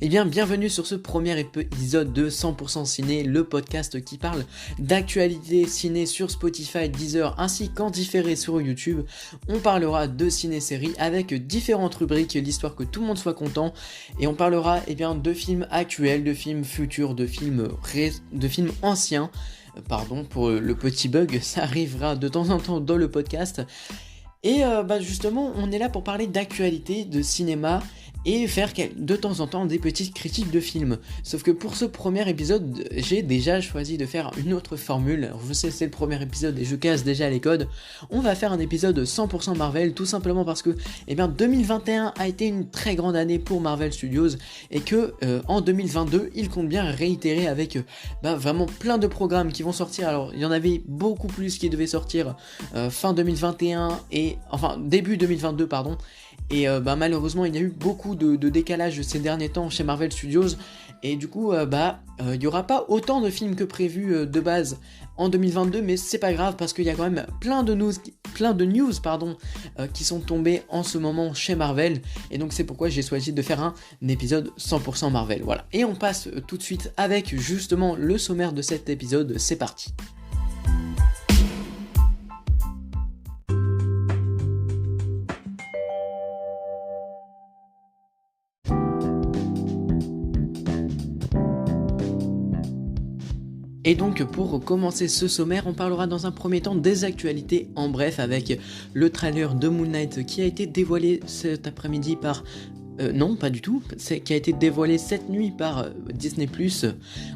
Eh bien, bienvenue sur ce premier épisode de 100% Ciné, le podcast qui parle d'actualité ciné sur Spotify, Deezer ainsi qu'en différé sur YouTube. On parlera de ciné-séries avec différentes rubriques, l'histoire que tout le monde soit content. Et on parlera de films actuels, de films futurs, de films anciens. Pardon pour le petit bug, ça arrivera de temps en temps dans le podcast. Et justement, on est là pour parler d'actualité, de cinéma et faire de temps en temps des petites critiques de films. Sauf que pour ce premier épisode, j'ai déjà choisi de faire une autre formule. Alors, je sais c'est le premier épisode et je casse déjà les codes. On va faire un épisode 100% Marvel, tout simplement parce que 2021 a été une très grande année pour Marvel Studios et que en 2022, ils comptent bien réitérer avec vraiment plein de programmes qui vont sortir. Alors, il y en avait beaucoup plus qui devaient sortir fin 2021 début 2022 pardon. Et malheureusement il y a eu beaucoup de décalage ces derniers temps chez Marvel Studios et du coup il n'y aura pas autant de films que prévu de base en 2022, mais c'est pas grave parce qu'il y a quand même plein de news qui sont tombées en ce moment chez Marvel et donc c'est pourquoi j'ai choisi de faire un épisode 100% Marvel. Voilà, et on passe tout de suite avec justement le sommaire de cet épisode, c'est parti. Et donc pour commencer ce sommaire, on parlera dans un premier temps des actualités en bref avec le trailer de Moon Knight qui a été dévoilé cet après-midi par... non, pas du tout, qui a été dévoilé cette nuit par Disney+.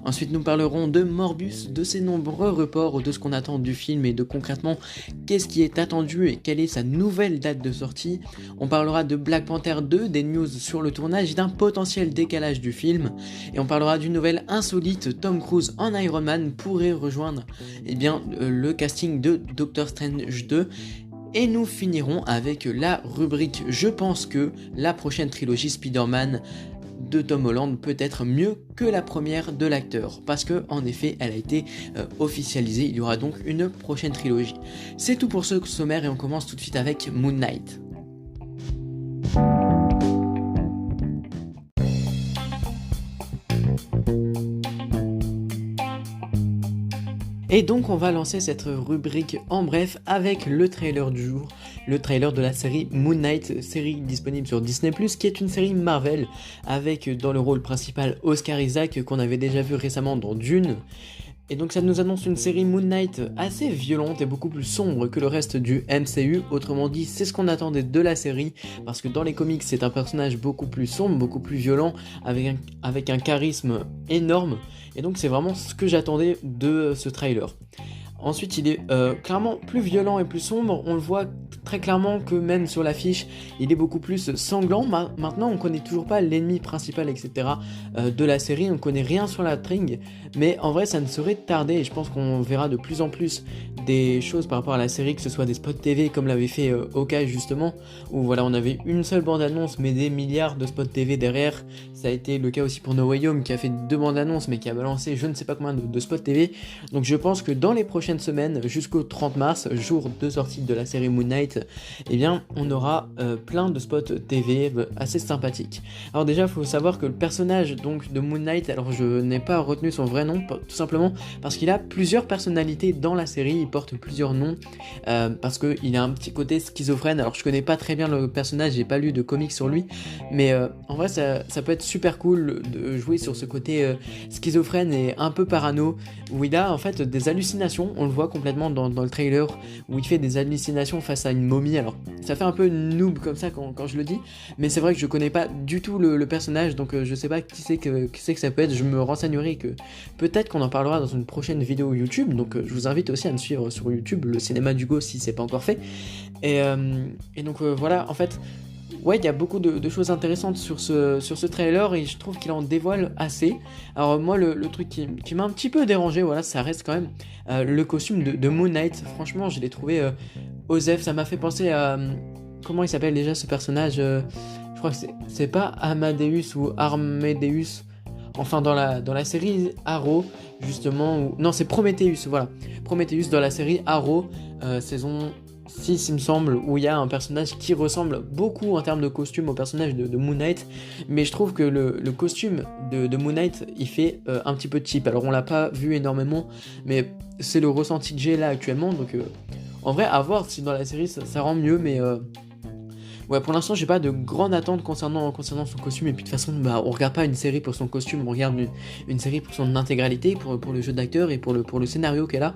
Ensuite, nous parlerons de Morbius, de ses nombreux reports, de ce qu'on attend du film et de concrètement qu'est-ce qui est attendu et quelle est sa nouvelle date de sortie. On parlera de Black Panther 2, des news sur le tournage et d'un potentiel décalage du film. Et on parlera d'une nouvelle insolite, Tom Cruise en Iron Man pourrait rejoindre le casting de Doctor Strange 2. Et nous finirons avec la rubrique « Je pense que la prochaine trilogie Spider-Man de Tom Holland peut être mieux que la première de l'acteur » parce que en effet elle a été officialisée, il y aura donc une prochaine trilogie. C'est tout pour ce sommaire et on commence tout de suite avec Moon Knight. Et donc on va lancer cette rubrique en bref avec le trailer du jour, le trailer de la série Moon Knight, série disponible sur Disney+, qui est une série Marvel, avec dans le rôle principal Oscar Isaac, qu'on avait déjà vu récemment dans Dune. Et donc ça nous annonce une série Moon Knight assez violente et beaucoup plus sombre que le reste du MCU, autrement dit c'est ce qu'on attendait de la série, parce que dans les comics c'est un personnage beaucoup plus sombre, beaucoup plus violent, avec un charisme énorme, et donc c'est vraiment ce que j'attendais de ce trailer. Ensuite, il est clairement plus violent et plus sombre. On le voit très clairement que même sur l'affiche, il est beaucoup plus sanglant. Maintenant, on connaît toujours pas l'ennemi principal, etc. De la série. On connaît rien sur la tringue. Mais en vrai, ça ne saurait tarder. Et je pense qu'on verra de plus en plus des choses par rapport à la série, que ce soit des spots TV comme l'avait fait Hawkeye justement, où voilà, on avait une seule bande-annonce mais des milliards de spots TV derrière. Ça a été le cas aussi pour No Way Home qui a fait 2 bandes-annonces mais qui a balancé je ne sais pas combien de spots TV. Donc je pense que dans les prochaines semaines, jusqu'au 30 mars, jour de sortie de la série Moon Knight, on aura plein de spots TV assez sympathiques. Alors déjà, il faut savoir que le personnage donc de Moon Knight, alors je n'ai pas retenu son vrai nom, tout simplement parce qu'il a plusieurs personnalités dans la série, il porte plusieurs noms, parce qu'il a un petit côté schizophrène. Alors je connais pas très bien le personnage, j'ai pas lu de comics sur lui, mais en vrai ça peut être super cool de jouer sur ce côté schizophrène et un peu parano, où il a en fait des hallucinations. On le voit complètement dans le trailer où il fait des hallucinations face à une momie. Alors ça fait un peu noob comme ça quand je le dis, mais c'est vrai que je connais pas du tout le personnage, donc je sais pas qui c'est que ça peut être. Je me renseignerai, que peut-être qu'on en parlera dans une prochaine vidéo YouTube, donc je vous invite aussi à me suivre sur YouTube, le cinéma d'Hugo, si c'est pas encore fait. Et donc voilà, en fait ouais, il y a beaucoup de choses intéressantes sur ce trailer et je trouve qu'il en dévoile assez. Alors moi, le truc qui m'a un petit peu dérangé, voilà, ça reste quand même le costume de Moon Knight. Franchement, je l'ai trouvé osef. Ça m'a fait penser à... comment il s'appelle déjà ce personnage je crois que c'est pas Amadeus ou Armedeus. Enfin, dans la série Arrow, justement... non, c'est Prometheus, voilà. Prometheus dans la série Arrow, saison 6 il me semble, où il y a un personnage qui ressemble beaucoup en termes de costume au personnage de Moon Knight, mais je trouve que le costume de Moon Knight il fait un petit peu cheap. Alors on l'a pas vu énormément, mais c'est le ressenti que j'ai là actuellement, donc en vrai à voir si dans la série ça rend mieux, mais ouais, pour l'instant j'ai pas de grande attente concernant son costume, et puis de toute façon on regarde pas une série pour son costume, on regarde une série pour son intégralité, pour le jeu d'acteur et pour le scénario qu'elle a,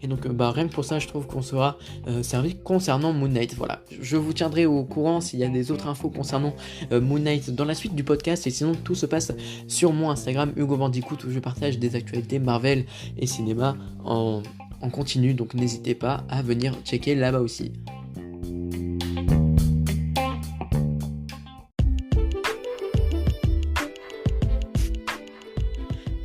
et donc rien que pour ça je trouve qu'on sera servi concernant Moon Knight. Voilà, je vous tiendrai au courant s'il y a des autres infos concernant Moon Knight dans la suite du podcast, et sinon tout se passe sur mon Instagram Hugo Bandicoot, où je partage des actualités Marvel et cinéma en continu, donc n'hésitez pas à venir checker là-bas aussi.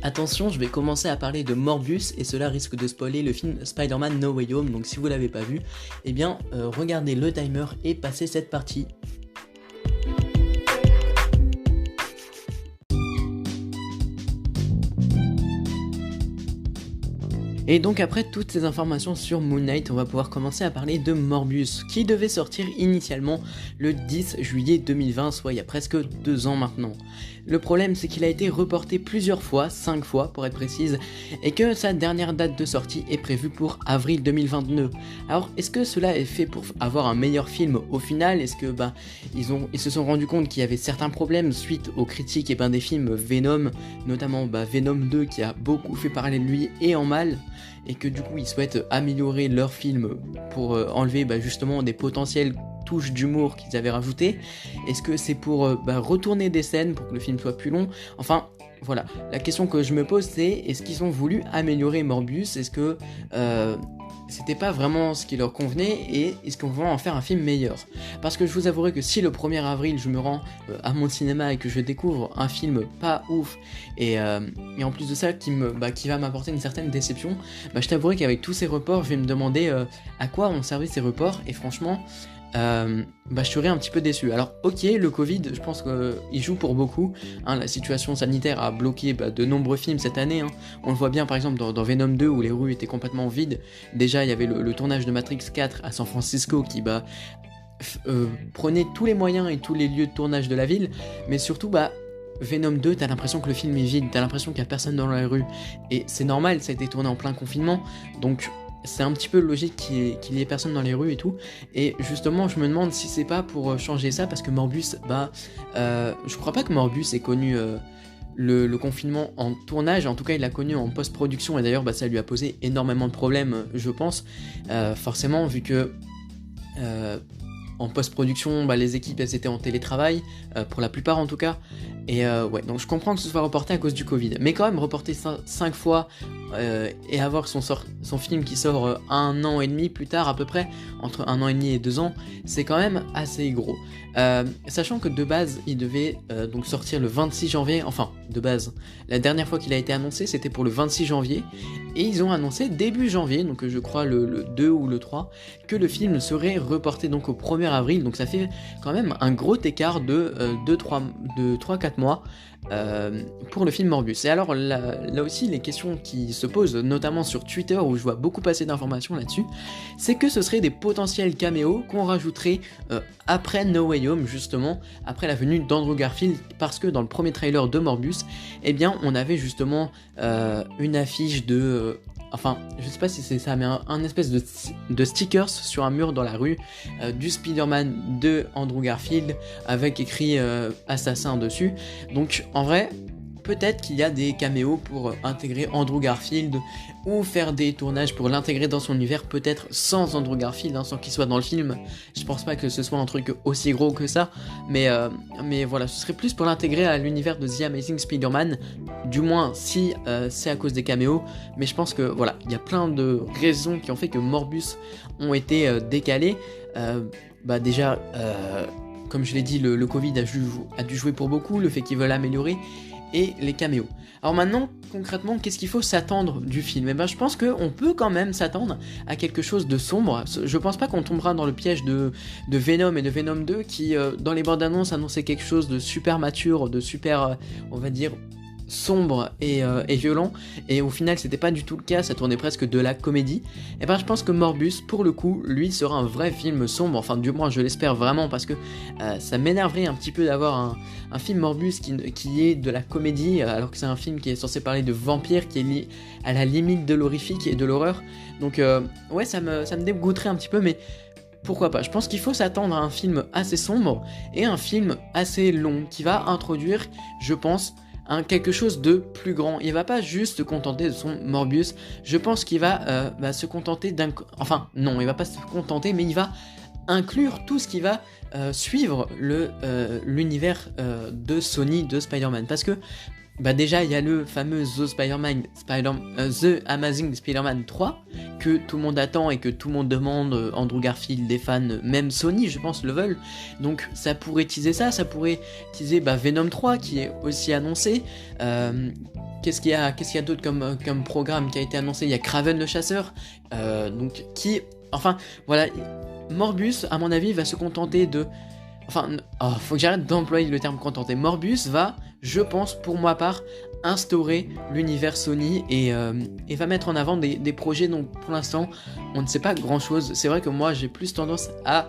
Attention, je vais commencer à parler de Morbius et cela risque de spoiler le film Spider-Man No Way Home, donc si vous l'avez pas vu, eh bien regardez le timer et passez cette partie. Et donc après toutes ces informations sur Moon Knight, on va pouvoir commencer à parler de Morbius, qui devait sortir initialement le 10 juillet 2020, soit il y a presque 2 ans maintenant. Le problème c'est qu'il a été reporté plusieurs fois, 5 fois pour être précise, et que sa dernière date de sortie est prévue pour avril 2022. Alors est-ce que cela est fait pour avoir un meilleur film au final? Est-ce que ils se sont rendus compte qu'il y avait certains problèmes suite aux critiques des films Venom, notamment Venom 2 qui a beaucoup fait parler de lui et en mal, et que du coup ils souhaitent améliorer leur film pour enlever justement des potentielles touches d'humour qu'ils avaient rajoutées? Est-ce que c'est pour retourner des scènes pour que le film soit plus long? Enfin voilà, la question que je me pose c'est, est-ce qu'ils ont voulu améliorer Morbius? Est-ce que c'était pas vraiment ce qui leur convenait, et est-ce qu'on va en faire un film meilleur? Parce que je vous avouerai que si le 1er avril je me rends à mon cinéma et que je découvre un film pas ouf, et en plus de ça qui va m'apporter une certaine déception, je t'avouerai qu'avec tous ces reports je vais me demander à quoi ont servi ces reports, et franchement je serais un petit peu déçu. Alors ok, le Covid, je pense qu'il joue pour beaucoup, la situation sanitaire a bloqué de nombreux films cette année, on le voit bien par exemple dans Venom 2 où les rues étaient complètement vides. Déjà il y avait le tournage de Matrix 4 à San Francisco qui prenait tous les moyens et tous les lieux de tournage de la ville, mais surtout Venom 2, t'as l'impression que le film est vide, t'as l'impression qu'il y a personne dans la rue, et c'est normal, ça a été tourné en plein confinement, donc c'est un petit peu logique qu'il y ait personne dans les rues et tout, et justement je me demande si c'est pas pour changer ça, parce que Morbius, je crois pas que Morbius ait connu le confinement en tournage, en tout cas il l'a connu en post-production, et d'ailleurs ça lui a posé énormément de problèmes, je pense, forcément vu que en post-production, les équipes elles étaient en télétravail, pour la plupart en tout cas, et donc je comprends que ce soit reporté à cause du Covid, mais quand même reporter 5 fois et avoir son film qui sort 1 an et demi plus tard à peu près, entre 1 an et demi et 2 ans, c'est quand même assez gros. Sachant que de base il devait donc sortir le 26 janvier, enfin de base, la dernière fois qu'il a été annoncé c'était pour le 26 janvier, et ils ont annoncé début janvier, donc je crois le 2 ou le 3, que le film serait reporté donc au 1er avril, donc ça fait quand même un gros écart de 3-4 mois pour le film Morbius. Et alors là aussi les questions qui se posent, notamment sur Twitter où je vois beaucoup passer d'informations là-dessus, c'est que ce seraient des potentiels caméos qu'on rajouterait après No Way Home, justement après la venue d'Andrew Garfield, parce que dans le premier trailer de Morbius, on avait justement une affiche de je sais pas si c'est ça, mais un espèce de stickers sur un mur dans la rue, du Spider-Man de Andrew Garfield, avec écrit assassin dessus. Donc en vrai, peut-être qu'il y a des caméos pour intégrer Andrew Garfield, ou faire des tournages pour l'intégrer dans son univers, peut-être sans Andrew Garfield, sans qu'il soit dans le film. Je pense pas que ce soit un truc aussi gros que ça, mais voilà, ce serait plus pour l'intégrer à l'univers de The Amazing Spider-Man, du moins si c'est à cause des caméos, mais je pense que voilà, il y a plein de raisons qui ont fait que Morbius ont été décalés. Déjà, comme je l'ai dit, le Covid a dû jouer pour beaucoup, le fait qu'ils veulent améliorer, et les caméos. Alors maintenant, concrètement, qu'est-ce qu'il faut s'attendre du film? Je pense qu'on peut quand même s'attendre à quelque chose de sombre. Je pense pas qu'on tombera dans le piège de Venom et de Venom 2 qui, dans les bandes annonces, annonçaient quelque chose de super mature, de super, on va dire, sombre et violent, et au final c'était pas du tout le cas, ça tournait presque de la comédie. Et ben je pense que Morbius, pour le coup, lui sera un vrai film sombre, enfin du moins je l'espère vraiment, parce que ça m'énerverait un petit peu d'avoir un film Morbius qui est de la comédie, alors que c'est un film qui est censé parler de vampires, qui est à la limite de l'horrifique et de l'horreur. Donc ouais, ça me dégoûterait un petit peu, mais pourquoi pas. Je pense qu'il faut s'attendre à un film assez sombre et un film assez long qui va introduire, je pense, quelque chose de plus grand. Il va pas juste se contenter de son Morbius. Je pense qu'il va se contenter d'un... Enfin, non, il va pas se contenter, mais il va inclure tout ce qui va suivre l'univers de Sony, de Spider-Man. Parce que déjà, il y a le fameux The Amazing Spider-Man 3 que tout le monde attend et que tout le monde demande. Andrew Garfield, des fans, même Sony, je pense, le veulent. Donc, ça pourrait teaser ça pourrait teaser Venom 3 qui est aussi annoncé. Qu'est-ce qu'il y a d'autre comme programme qui a été annoncé? Il y a Kraven le chasseur, donc qui... Enfin, voilà, Morbius, à mon avis, va se contenter de... Enfin, faut que j'arrête d'employer le terme contenter. Morbius va, je pense, pour ma part, instaurer l'univers Sony et va mettre en avant des projets dont pour l'instant on ne sait pas grand chose. C'est vrai que moi j'ai plus tendance à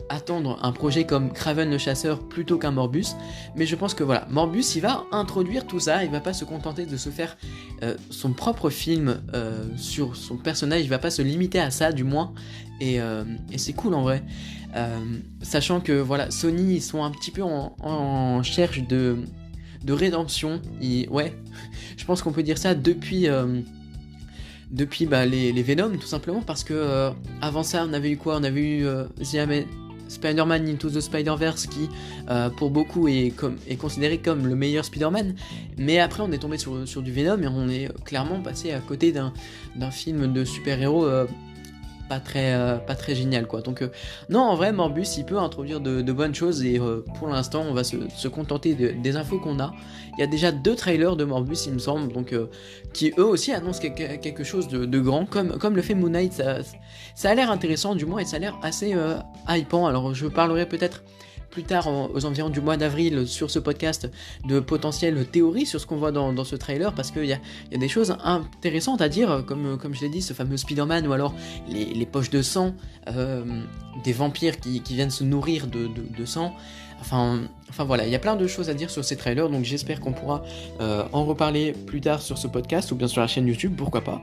attendre un projet comme Kraven le chasseur plutôt qu'un Morbius, mais je pense que voilà, Morbius il va introduire tout ça, il va pas se contenter de se faire son propre film sur son personnage, il va pas se limiter à ça du moins, et c'est cool en vrai. Sachant que voilà, Sony ils sont un petit peu en recherche de rédemption, ouais, je pense qu'on peut dire ça depuis les Venom, tout simplement, parce que avant ça on avait eu quoi? On avait eu Spider-Man Into the Spider-Verse qui pour beaucoup est considéré comme le meilleur Spider-Man, mais après on est tombé sur du Venom et on est clairement passé à côté d'un film de super-héros pas très génial quoi. Donc non, en vrai Morbius il peut introduire de bonnes choses, et pour l'instant on va se contenter des infos qu'on a. Il y a déjà 2 trailers de Morbius il me semble, donc qui eux aussi annoncent quelque chose de grand, comme le fait Moon Knight. Ça a l'air intéressant du moins, et ça a l'air assez hypant. Alors je parlerai peut-être plus tard, aux environs du mois d'avril, sur ce podcast, de potentielles théories sur ce qu'on voit dans ce trailer, parce qu'il y a des choses intéressantes à dire, comme je l'ai dit, ce fameux Spider-Man, ou alors les poches de sang, des vampires qui viennent se nourrir de sang. Enfin voilà, il y a plein de choses à dire sur ces trailers, donc j'espère qu'on pourra en reparler plus tard sur ce podcast, ou bien sur la chaîne YouTube, pourquoi pas.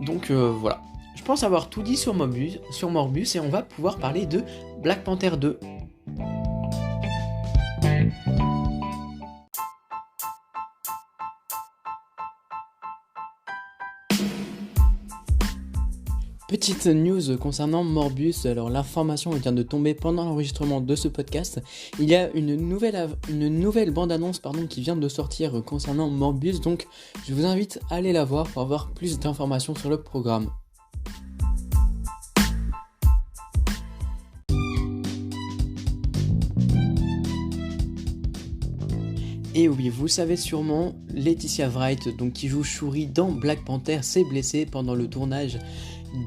Donc voilà, je pense avoir tout dit sur Morbius, et on va pouvoir parler de Black Panther 2. Petite news concernant Morbius. Alors l'information vient de tomber pendant l'enregistrement de ce podcast. Il y a une nouvelle bande-annonce qui vient de sortir concernant Morbius, donc je vous invite à aller la voir pour avoir plus d'informations sur le programme. Et oui, vous savez sûrement, Letitia Wright, donc qui joue Shuri dans Black Panther, s'est blessée pendant le tournage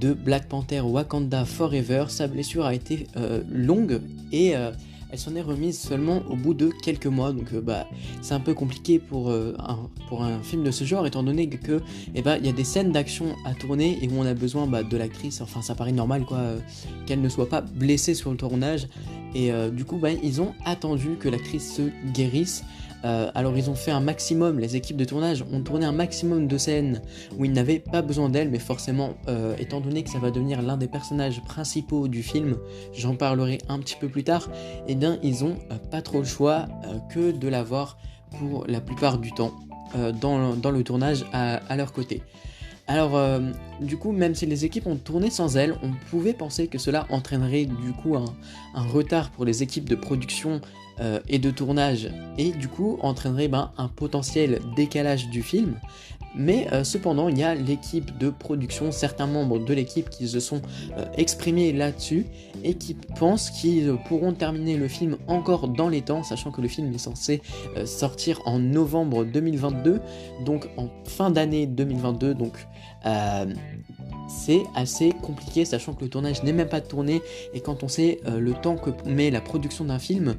de Black Panther Wakanda Forever. Sa blessure a été longue, et elle s'en est remise seulement au bout de quelques mois. Donc c'est un peu compliqué pour un film de ce genre, étant donné que il y a des scènes d'action à tourner et où on a besoin de l'actrice. Enfin, ça paraît normal qu'elle ne soit pas blessée sur le tournage, et du coup ils ont attendu que l'actrice se guérisse. Alors ils ont fait un maximum, les équipes de tournage ont tourné un maximum de scènes où ils n'avaient pas besoin d'elle, mais forcément, étant donné que ça va devenir l'un des personnages principaux du film, j'en parlerai un petit peu plus tard, et ils ont pas trop le choix que de l'avoir pour la plupart du temps dans le tournage à leur côté. Alors du coup, même si les équipes ont tourné sans elle, on pouvait penser que cela entraînerait du coup un retard pour les équipes de production et de tournage, et du coup entraînerait un potentiel décalage du film. Mais cependant, il y a l'équipe de production, certains membres de l'équipe qui se sont exprimés là-dessus et qui pensent qu'ils pourront terminer le film encore dans les temps, sachant que le film est censé sortir en novembre 2022, donc en fin d'année 2022, donc c'est assez compliqué, sachant que le tournage n'est même pas tourné, et quand on sait le temps que met la production d'un film,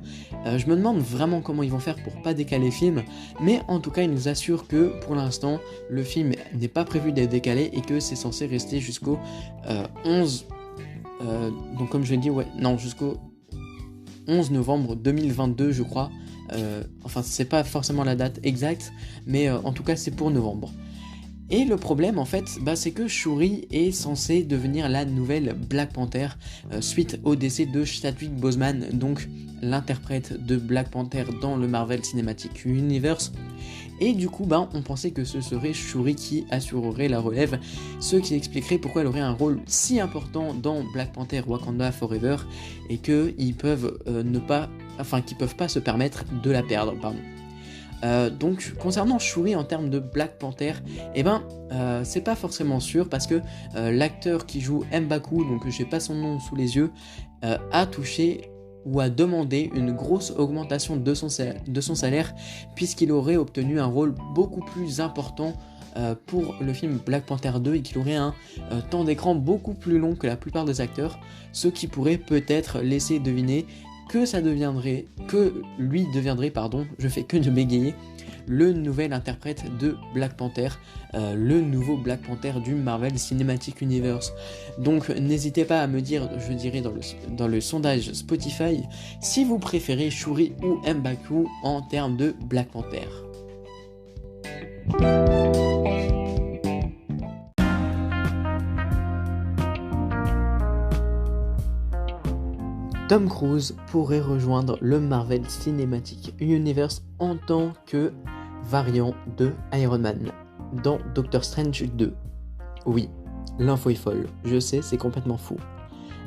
je me demande vraiment comment ils vont faire pour pas décaler le film, mais en tout cas ils nous assurent que pour l'instant le film n'est pas prévu d'être décalé et que c'est censé rester jusqu'au 11, donc comme je l'ai dit, jusqu'au 11 novembre 2022 je crois, enfin c'est pas forcément la date exacte, mais en tout cas c'est pour novembre. Et le problème en fait, c'est que Shuri est censée devenir la nouvelle Black Panther suite au décès de Chadwick Boseman, donc l'interprète de Black Panther dans le Marvel Cinematic Universe. Et du coup, on pensait que ce serait Shuri qui assurerait la relève, ce qui expliquerait pourquoi elle aurait un rôle si important dans Black Panther Wakanda Forever et qu'ils peuvent qu'ils peuvent pas se permettre de la perdre, donc concernant Shuri en termes de Black Panther, c'est pas forcément sûr parce que l'acteur qui joue M'Baku, donc j'ai pas son nom sous les yeux, a touché ou a demandé une grosse augmentation de son salaire puisqu'il aurait obtenu un rôle beaucoup plus important pour le film Black Panther 2 et qu'il aurait un temps d'écran beaucoup plus long que la plupart des acteurs, ce qui pourrait peut-être laisser deviner que lui deviendrait, je fais que de bégayer, le nouvel interprète de Black Panther, le nouveau Black Panther du Marvel Cinematic Universe. Donc n'hésitez pas à me dire, je dirais dans le sondage Spotify, si vous préférez Shuri ou M'Baku en termes de Black Panther. Tom Cruise pourrait rejoindre le Marvel Cinematic Universe en tant que variant de Iron Man dans Doctor Strange 2. Oui, l'info est folle, je sais, c'est complètement fou.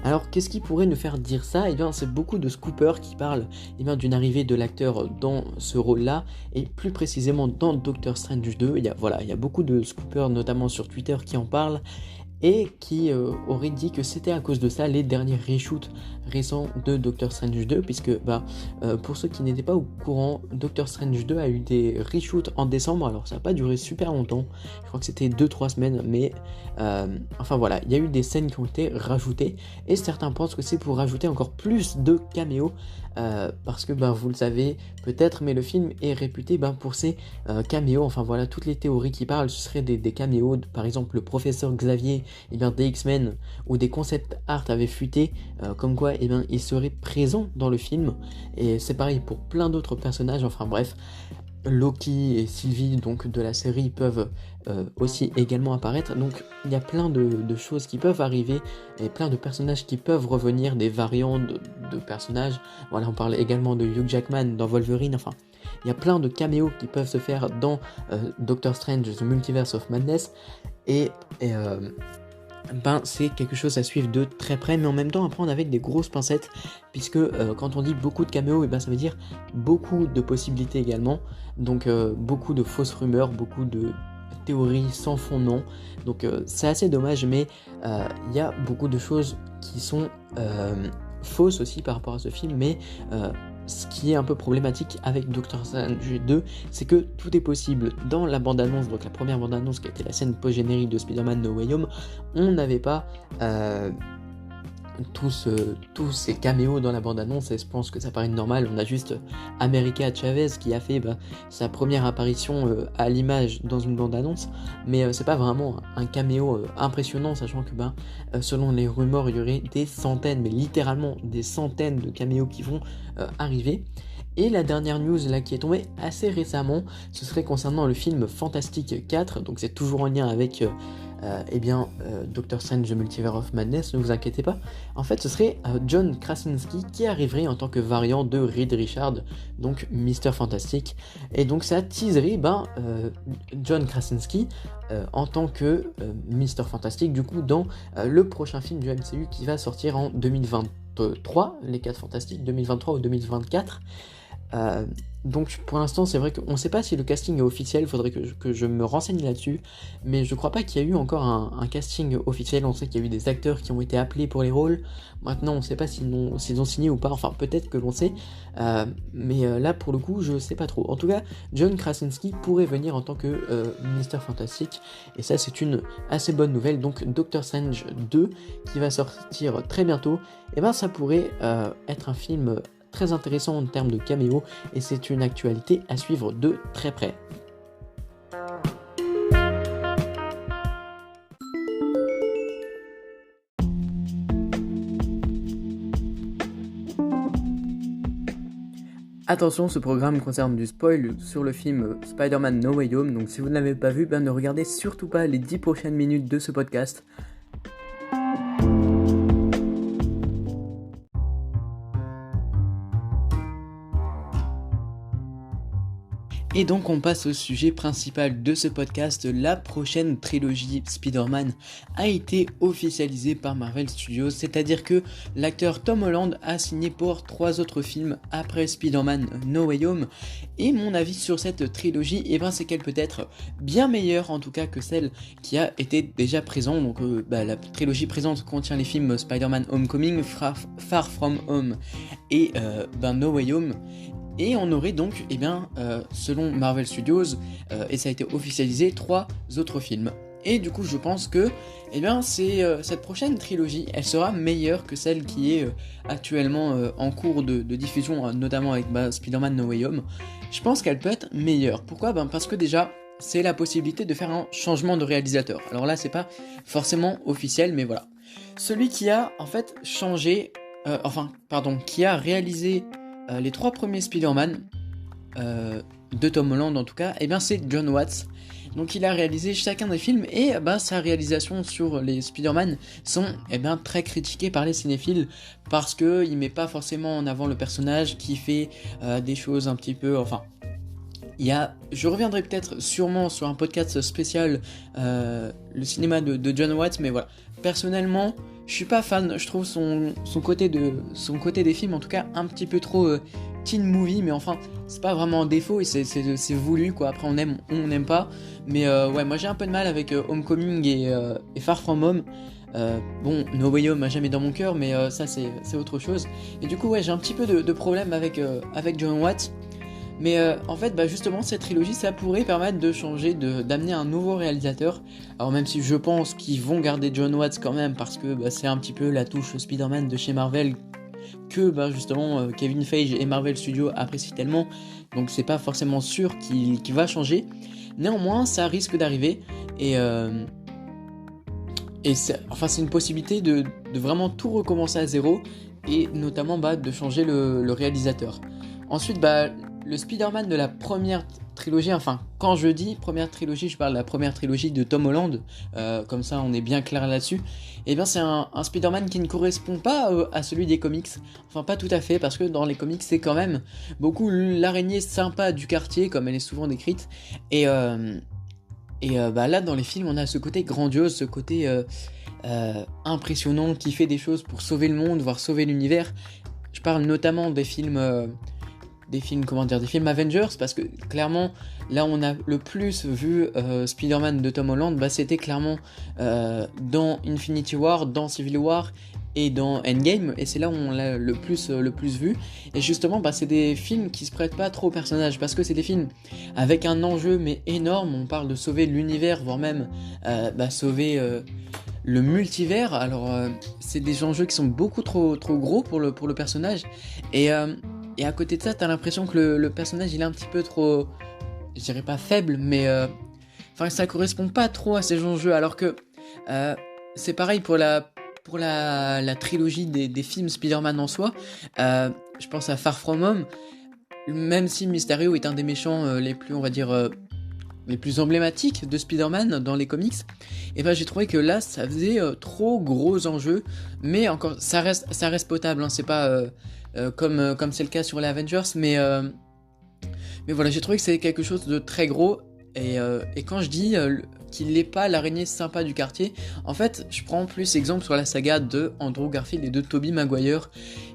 Alors qu'est-ce qui pourrait nous faire dire ça ? C'est beaucoup de scoopers qui parlent d'une arrivée de l'acteur dans ce rôle-là, et plus précisément dans Doctor Strange 2. Il y a beaucoup de scoopers, notamment sur Twitter, qui en parlent, et qui aurait dit que c'était à cause de ça les derniers reshoots récents de Doctor Strange 2, puisque pour ceux qui n'étaient pas au courant, Doctor Strange 2 a eu des reshoots en décembre, alors ça n'a pas duré super longtemps, je crois que c'était 2-3 semaines, mais il y a eu des scènes qui ont été rajoutées, et certains pensent que c'est pour rajouter encore plus de caméos, parce que vous le savez peut-être, mais le film est réputé pour ses caméos, toutes les théories qui parlent, ce seraient des caméos, par exemple le professeur Xavier des X-Men, ou des concept art avaient fuité, comme quoi il serait présent dans le film, et c'est pareil pour plein d'autres personnages, Loki et Sylvie donc de la série peuvent aussi également apparaître, donc il y a plein de choses qui peuvent arriver et plein de personnages qui peuvent revenir, des variantes de personnages, on parle également de Hugh Jackman dans Wolverine, il y a plein de caméos qui peuvent se faire dans Doctor Strange The Multiverse of Madness, et c'est quelque chose à suivre de très près, mais en même temps à prendre avec des grosses pincettes, puisque quand on dit beaucoup de caméos, ça veut dire beaucoup de possibilités également, donc beaucoup de fausses rumeurs, beaucoup de théories sans fondement, donc c'est assez dommage, mais il y a beaucoup de choses qui sont fausses aussi par rapport à ce film, mais ce qui est un peu problématique avec Doctor Strange 2, c'est que tout est possible. Dans la bande-annonce, donc la première bande-annonce qui était la scène post-générique de Spider-Man No Way Home, on n'avait pas tous ces caméos dans la bande-annonce, et je pense que ça paraît normal. On a juste America Chavez qui a fait sa première apparition à l'image dans une bande-annonce, mais c'est pas vraiment un caméo impressionnant, sachant que selon les rumeurs, il y aurait des centaines, mais littéralement des centaines de caméos qui vont arriver. Et la dernière news là qui est tombée assez récemment, ce serait concernant le film Fantastic 4, donc c'est toujours en lien avec Doctor Strange The Multiverse of Madness, ne vous inquiétez pas. En fait, ce serait John Krasinski qui arriverait en tant que variant de Reed Richards, donc Mr. Fantastic, et donc ça teaserait John Krasinski en tant que Mr. Fantastic, du coup dans le prochain film du MCU qui va sortir en 2023, les 4 Fantastiques, 2023 ou 2024. Donc pour l'instant c'est vrai qu'on ne sait pas si le casting est officiel, il faudrait que je me renseigne là-dessus, mais je crois pas qu'il y a eu encore un casting officiel. On sait qu'il y a eu des acteurs qui ont été appelés pour les rôles, maintenant on ne sait pas s'ils ont signé ou pas, enfin peut-être que l'on sait, mais là pour le coup je sais pas trop. En tout cas, John Krasinski pourrait venir en tant que Ministère Fantastique, et ça c'est une assez bonne nouvelle. Donc Doctor Strange 2 qui va sortir très bientôt, et ben ça pourrait être un film très intéressant en termes de caméo, et c'est une actualité à suivre de très près. Attention, ce programme concerne du spoil sur le film Spider-Man No Way Home, donc si vous ne l'avez pas vu, ne regardez surtout pas les 10 prochaines minutes de ce podcast. Et donc on passe au sujet principal de ce podcast. La prochaine trilogie Spider-Man a été officialisée par Marvel Studios, c'est-à-dire que l'acteur Tom Holland a signé pour 3 autres films après Spider-Man No Way Home. Et mon avis sur cette trilogie, c'est qu'elle peut être bien meilleure en tout cas que celle qui a été déjà présente. Donc la trilogie présente contient les films Spider-Man Homecoming, Far From Home et No Way Home. Et on aurait donc, selon Marvel Studios, et ça a été officialisé, 3 autres films. Et du coup, je pense que cette prochaine trilogie, elle sera meilleure que celle qui est actuellement en cours de diffusion, notamment avec Spider-Man No Way Home. Je pense qu'elle peut être meilleure. Pourquoi ? Parce que déjà, c'est la possibilité de faire un changement de réalisateur. Alors là, c'est pas forcément officiel, mais voilà. Celui qui a en fait changé, qui a réalisé les 3 premiers Spider-Man, de Tom Holland en tout cas, c'est Jon Watts. Donc il a réalisé chacun des films, et sa réalisation sur les Spider-Man sont très critiquées par les cinéphiles, parce qu'il met pas forcément en avant le personnage, qui fait des choses un petit peu... Je reviendrai peut-être sûrement sur un podcast spécial le cinéma de Jon Watts, mais voilà. Personnellement, je suis pas fan, je trouve son côté des films en tout cas un petit peu trop teen movie, mais enfin c'est pas vraiment un défaut, et c'est voulu quoi. Après on aime ou on n'aime pas, mais moi j'ai un peu de mal avec Homecoming et Far From Home. No Way Home a jamais dans mon cœur, mais ça c'est autre chose. Et du coup j'ai un petit peu de problème avec Jon Watts. Mais en fait, justement, cette trilogie, ça pourrait permettre de changer, d'amener un nouveau réalisateur. Alors même si je pense qu'ils vont garder Jon Watts quand même, parce que c'est un petit peu la touche Spider-Man de chez Marvel que justement Kevin Feige et Marvel Studios apprécient tellement. Donc c'est pas forcément sûr qu'il va changer. Néanmoins, ça risque d'arriver, et c'est une possibilité de vraiment tout recommencer à zéro, et notamment de changer le réalisateur. Ensuite, le Spider-Man de la première trilogie, quand je dis première trilogie, je parle de la première trilogie de Tom Holland, comme ça on est bien clair là-dessus. C'est un Spider-Man qui ne correspond pas à celui des comics, pas tout à fait, parce que dans les comics c'est quand même beaucoup l'araignée sympa du quartier, comme elle est souvent décrite, et là dans les films on a ce côté grandiose, ce côté impressionnant, qui fait des choses pour sauver le monde, voire sauver l'univers. Je parle notamment des films Avengers, parce que clairement là on a le plus vu Spider-Man de Tom Holland, c'était clairement dans Infinity War, dans Civil War et dans Endgame, et c'est là où on l'a le plus vu. Et justement c'est des films qui se prêtent pas trop au personnage, parce que c'est des films avec un enjeu mais énorme. On parle de sauver l'univers, voire même sauver le multivers. Alors c'est des enjeux qui sont beaucoup trop gros pour le personnage, et à côté de ça, t'as l'impression que le personnage il est un petit peu trop, je dirais pas faible, mais ça correspond pas trop à ces enjeux. Alors que c'est pareil pour la trilogie des films Spider-Man en soi. Je pense à Far From Home. Même si Mysterio est un des méchants les plus, on va dire, les plus emblématiques de Spider-Man dans les comics, j'ai trouvé que là ça faisait trop gros enjeux, mais encore ça reste potable, c'est pas comme c'est le cas sur les Avengers, mais voilà, j'ai trouvé que c'est quelque chose de très gros, et quand je dis qu'il n'est pas l'araignée sympa du quartier. En fait, je prends plus exemple sur la saga de Andrew Garfield et de Tobey Maguire,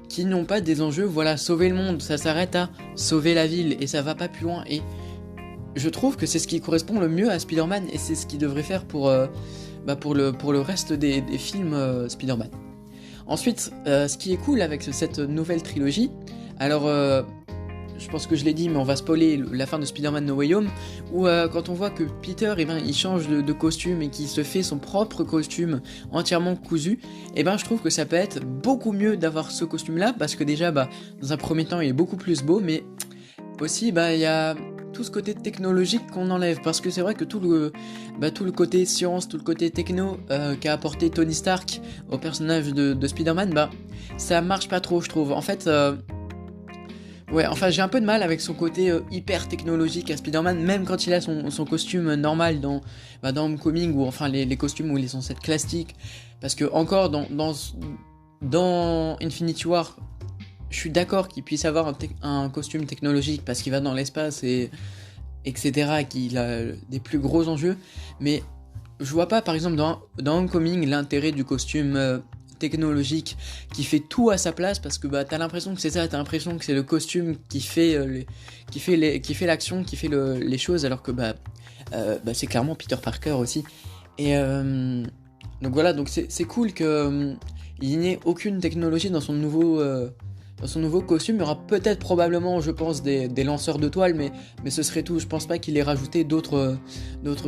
qui n'ont pas des enjeux, voilà, sauver le monde, ça s'arrête à sauver la ville, et ça va pas plus loin, et je trouve que c'est ce qui correspond le mieux à Spider-Man, et c'est ce qu'il devrait faire pour le reste des films Spider-Man. Ensuite, ce qui est cool avec cette nouvelle trilogie, alors je pense que je l'ai dit, mais on va spoiler la fin de Spider-Man No Way Home, où quand on voit que Peter, il change de costume et qu'il se fait son propre costume entièrement cousu, je trouve que ça peut être beaucoup mieux d'avoir ce costume-là, parce que déjà, dans un premier temps, il est beaucoup plus beau, mais aussi, il y a tout ce côté technologique qu'on enlève, parce que c'est vrai que tout le côté science, tout le côté techno qu'a apporté Tony Stark au personnage de Spider-Man, ça marche pas trop, je trouve. En fait, j'ai un peu de mal avec son côté hyper technologique à Spider-Man, même quand il a son costume normal dans Homecoming, ou enfin les costumes où il est censé être classique, parce que encore dans Infinity War, je suis d'accord qu'il puisse avoir un costume technologique parce qu'il va dans l'espace etc., qu'il a des plus gros enjeux, mais je vois pas par exemple dans Homecoming l'intérêt du costume technologique qui fait tout à sa place, parce que t'as l'impression que c'est ça, t'as l'impression que c'est le costume qui fait l'action, qui fait les choses, alors que c'est clairement Peter Parker aussi. Et donc voilà, donc c'est cool que il n'y ait aucune technologie dans son nouveau costume. Il y aura peut-être probablement, je pense, des lanceurs de toile, mais ce serait tout. Je pense pas qu'il ait rajouté d'autres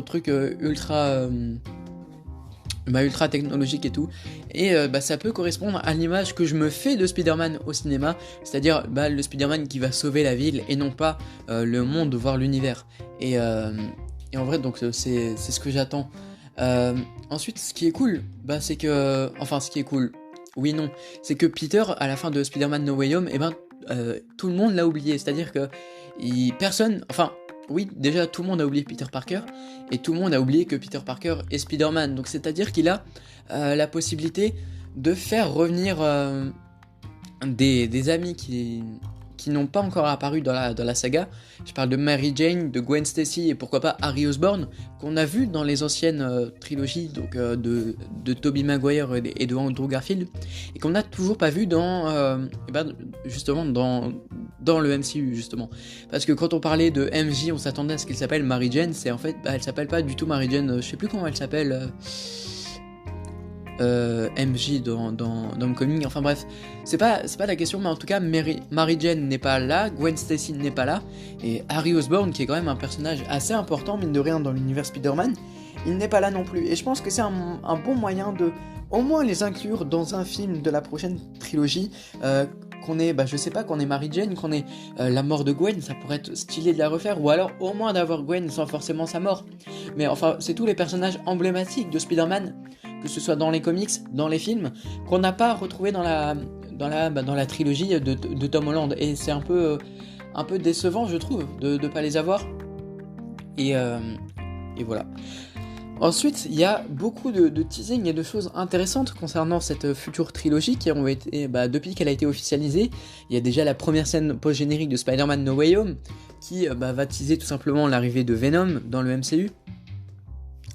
trucs ultra technologiques et tout. Et ça peut correspondre à l'image que je me fais de Spider-Man au cinéma, c'est-à-dire le Spider-Man qui va sauver la ville et non pas le monde, voire l'univers. Et en vrai, donc c'est ce que j'attends. Ensuite, ce qui est cool, c'est que... Enfin, ce qui est cool... Oui, non. C'est que Peter, à la fin de Spider-Man No Way Home, tout le monde l'a oublié. C'est-à-dire que personne... Enfin, oui, déjà, tout le monde a oublié Peter Parker, et tout le monde a oublié que Peter Parker est Spider-Man. Donc, c'est-à-dire qu'il a la possibilité de faire revenir des amis qui n'ont pas encore apparu dans la saga. Je parle de Mary Jane, de Gwen Stacy et pourquoi pas Harry Osborn, qu'on a vu dans les anciennes trilogies, donc de Tobey Maguire et de Andrew Garfield, et qu'on n'a toujours pas vu justement dans le MCU, justement. Parce que quand on parlait de MJ, on s'attendait à ce qu'elle s'appelle Mary Jane, c'est en fait, elle s'appelle pas du tout Mary Jane, je sais plus comment elle s'appelle... MJ dans Homecoming, enfin bref, c'est pas la question, mais en tout cas Mary Jane n'est pas là, Gwen Stacy n'est pas là, et Harry Osborn, qui est quand même un personnage assez important mine de rien dans l'univers Spider-Man, il n'est pas là non plus, et je pense que c'est un bon moyen de au moins les inclure dans un film de la prochaine trilogie, qu'on ait, qu'on ait Mary Jane, qu'on ait la mort de Gwen, ça pourrait être stylé de la refaire, ou alors au moins d'avoir Gwen sans forcément sa mort, mais enfin c'est tous les personnages emblématiques de Spider-Man, que ce soit dans les comics, dans les films, qu'on n'a pas retrouvé dans la trilogie de Tom Holland, et c'est un peu décevant, je trouve, de pas les avoir, et voilà. Ensuite, il y a beaucoup de teasing et de choses intéressantes concernant cette future trilogie qui ont été, depuis qu'elle a été officialisée. Il y a déjà la première scène post-générique de Spider-Man No Way Home qui va teaser tout simplement l'arrivée de Venom dans le MCU.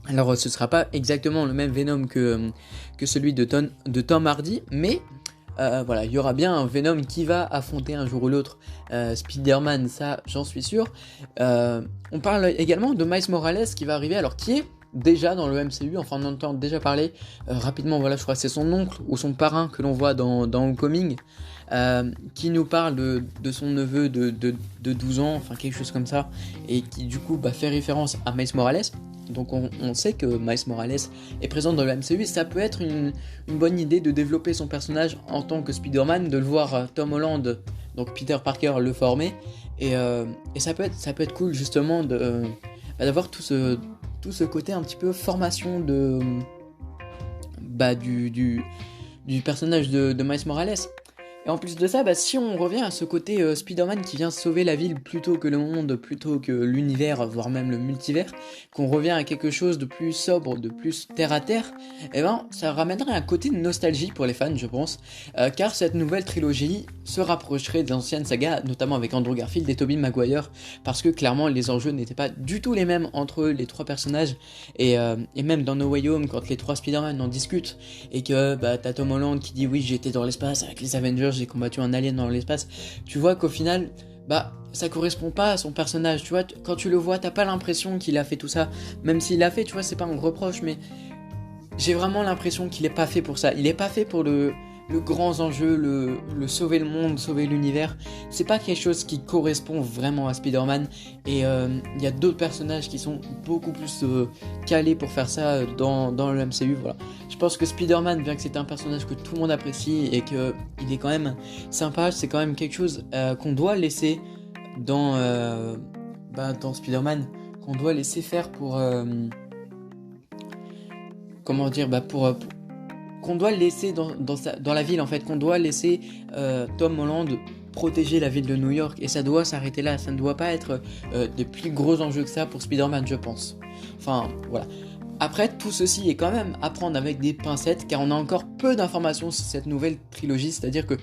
Alors ce sera pas exactement le même Venom que celui de Tom Hardy, mais il y aura bien un Venom qui va affronter un jour ou l'autre Spider-Man, ça j'en suis sûr. On parle également de Miles Morales qui va arriver, alors qui est déjà dans le MCU, enfin on entend déjà parler rapidement, je crois que c'est son oncle ou son parrain que l'on voit dans Homecoming, qui nous parle de son neveu de 12 ans, enfin quelque chose comme ça, et qui du coup fait référence à Miles Morales. Donc on sait que Miles Morales est présent dans le MCU, et ça peut être une bonne idée de développer son personnage en tant que Spider-Man, de le voir Tom Holland, donc Peter Parker, le former, et ça peut être cool justement d'avoir tout ce côté un petit peu formation du personnage de Miles Morales. Et en plus de ça, si on revient à ce côté Spider-Man qui vient sauver la ville plutôt que le monde, plutôt que l'univers, voire même le multivers, qu'on revient à quelque chose de plus sobre, de plus terre à terre, ça ramènerait un côté de nostalgie pour les fans, je pense, car cette nouvelle trilogie se rapprocherait des anciennes sagas, notamment avec Andrew Garfield et Tobey Maguire, parce que clairement les enjeux n'étaient pas du tout les mêmes entre les trois personnages, et même dans No Way Home, quand les trois Spider-Man en discutent, et que t'as Tom Holland qui dit oui j'étais dans l'espace avec les Avengers, j'ai combattu un alien dans l'espace, tu vois qu'au final, ça correspond pas à son personnage, tu vois, quand tu le vois, t'as pas l'impression qu'il a fait tout ça, même s'il l'a fait, tu vois, c'est pas un reproche, mais j'ai vraiment l'impression qu'il est pas fait pour ça, il est pas fait pour le grand enjeu, le sauver le monde, sauver l'univers, c'est pas quelque chose qui correspond vraiment à Spider-Man, et il y a d'autres personnages qui sont beaucoup plus calés pour faire ça dans le MCU, voilà. Je pense que Spider-Man, bien que c'est un personnage que tout le monde apprécie et qu'il est quand même sympa, c'est quand même quelque chose qu'on doit laisser dans Spider-Man, qu'on doit laisser faire pour... comment dire, qu'on doit laisser dans la ville, en fait, qu'on doit laisser Tom Holland protéger la ville de New York, et ça doit s'arrêter là, ça ne doit pas être de plus gros enjeux que ça pour Spider-Man, je pense. Enfin, voilà. Après, tout ceci est quand même à prendre avec des pincettes, car on a encore peu d'informations sur cette nouvelle trilogie, c'est-à-dire que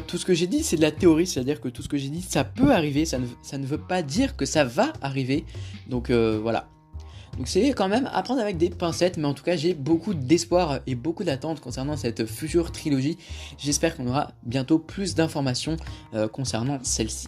tout ce que j'ai dit, c'est de la théorie, c'est-à-dire que tout ce que j'ai dit, ça peut arriver, ça ne veut pas dire que ça va arriver, donc voilà. Donc c'est quand même à prendre avec des pincettes, mais en tout cas j'ai beaucoup d'espoir et beaucoup d'attentes concernant cette future trilogie. J'espère qu'on aura bientôt plus d'informations concernant celle-ci.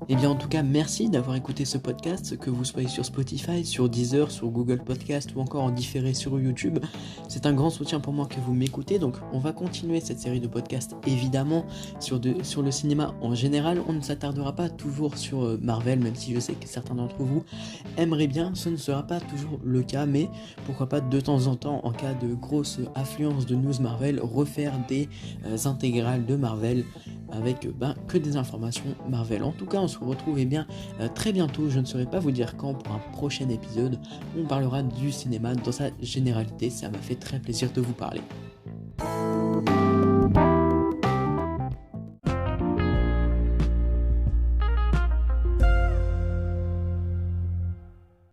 Et bien en tout cas merci d'avoir écouté ce podcast, que vous soyez sur Spotify, sur Deezer, sur Google Podcast ou encore en différé sur YouTube. C'est un grand soutien pour moi que vous m'écoutez, donc on va continuer cette série de podcasts évidemment sur le cinéma en général. On ne s'attardera pas toujours sur Marvel, même si je sais que certains d'entre vous aimeraient bien, ce ne sera pas toujours le cas, mais pourquoi pas de temps en temps, en cas de grosse affluence de news Marvel, refaire des intégrales de Marvel avec que des informations Marvel. En tout cas on se retrouve très bientôt, je ne saurais pas vous dire quand, pour un prochain épisode où on parlera du cinéma dans sa généralité. Ça m'a fait très plaisir de vous parler.